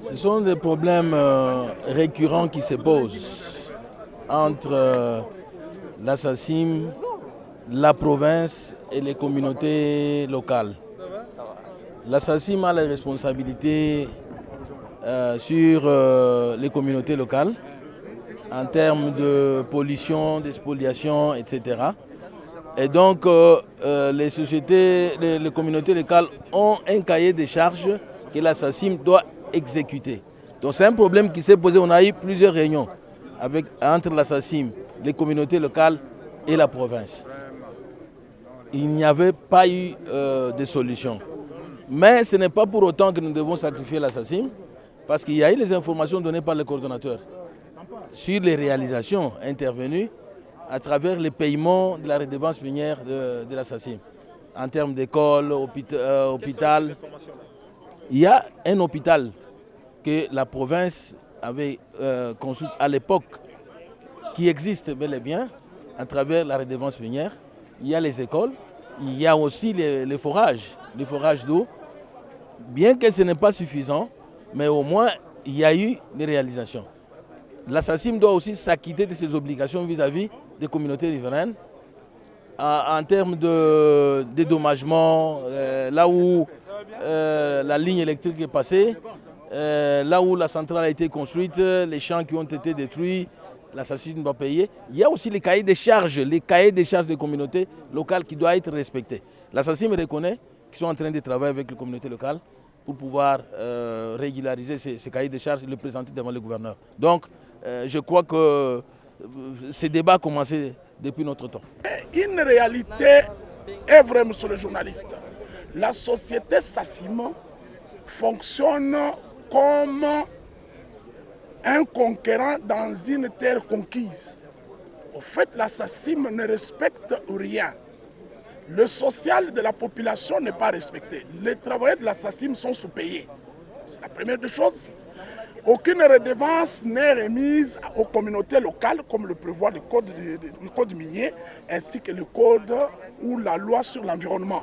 Ce sont des problèmes récurrents qui se posent entre la SACIM, la province et les communautés locales. La SACIM a la responsabilité sur les communautés locales en termes de pollution, de spoliation, etc. Et donc les communautés locales ont un cahier de charges que la SACIM doit exécuter. Donc c'est un problème qui s'est posé. On a eu plusieurs réunions entre la SACIM, les communautés locales et la province. Il n'y avait pas eu de solution. Mais ce n'est pas pour autant que nous devons sacrifier la SACIM, parce qu'il y a eu les informations données par le coordonnateur sur les réalisations intervenues à travers les paiements de la redevance minière de la SACIM. En termes d'école, hôpital. Il y a un hôpital que la province avait construit à l'époque, qui existe bel et bien à travers la redevance minière. Il y a les écoles, il y a aussi les forages d'eau. Bien que ce n'est pas suffisant, mais au moins il y a eu des réalisations. La SACIM doit aussi s'acquitter de ses obligations vis-à-vis des communautés riveraines en termes de dédommagement, là où la ligne électrique est passée, là où la centrale a été construite, les champs qui ont été détruits, la SACIM doit payer. Il y a aussi les cahiers des charges des communautés locales qui doivent être respectés. La SACIM reconnaît qu'ils sont en train de travailler avec les communautés locales pour pouvoir régulariser ces cahiers de charges et les présenter devant le gouverneur. Donc, je crois que ce débat a commencé depuis notre temps. Une réalité est vraie, monsieur le journaliste. La société SACIM fonctionne comme un conquérant dans une terre conquise. Au fait, la SACIM ne respecte rien. Le social de la population n'est pas respecté. Les travailleurs de la SACIM sont sous-payés. C'est la première des choses. Aucune redevance n'est remise aux communautés locales comme le prévoit le code minier ainsi que le code ou la loi sur l'environnement.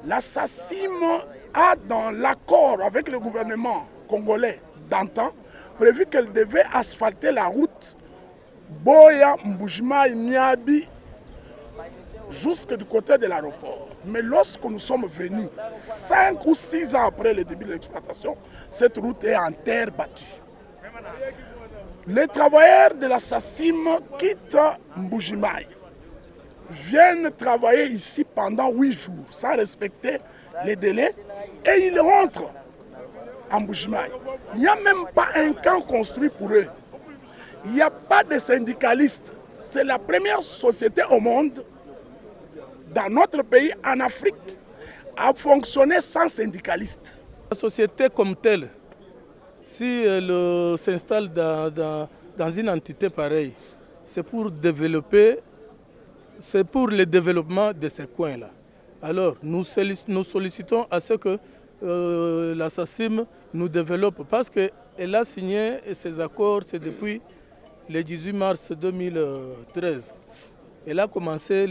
La SACIM a dans l'accord avec le gouvernement congolais d'antan prévu qu'elle devait asphalter la route Boya, Mbujimai, Niabi jusque du côté de l'aéroport. Mais lorsque nous sommes venus, 5 ou 6 ans après le début de l'exploitation, cette route est en terre battue. Les travailleurs de la SACIM quittent Mbujimai, viennent travailler ici pendant 8 jours sans respecter les délais et ils rentrent en Mbujimai. Il n'y a même pas un camp construit pour eux. Il n'y a pas de syndicalistes. C'est la première société au monde, dans notre pays, en Afrique, à fonctionner sans syndicalistes. La société comme telle, si elle s'installe dans une entité pareille, c'est pour développer, c'est pour le développement de ces coins-là. Alors nous sollicitons à ce que la SACIM nous développe, parce qu'elle a signé ces accords, c'est depuis le 18 mars 2013. Elle a commencé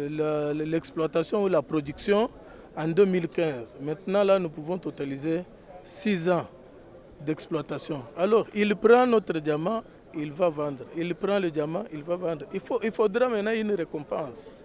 l'exploitation ou la production en 2015. Maintenant, là, nous pouvons totaliser 6 ans d'exploitation. Alors, il prend notre diamant, il va vendre. Il prend le diamant, il va vendre. Il faudra maintenant une récompense.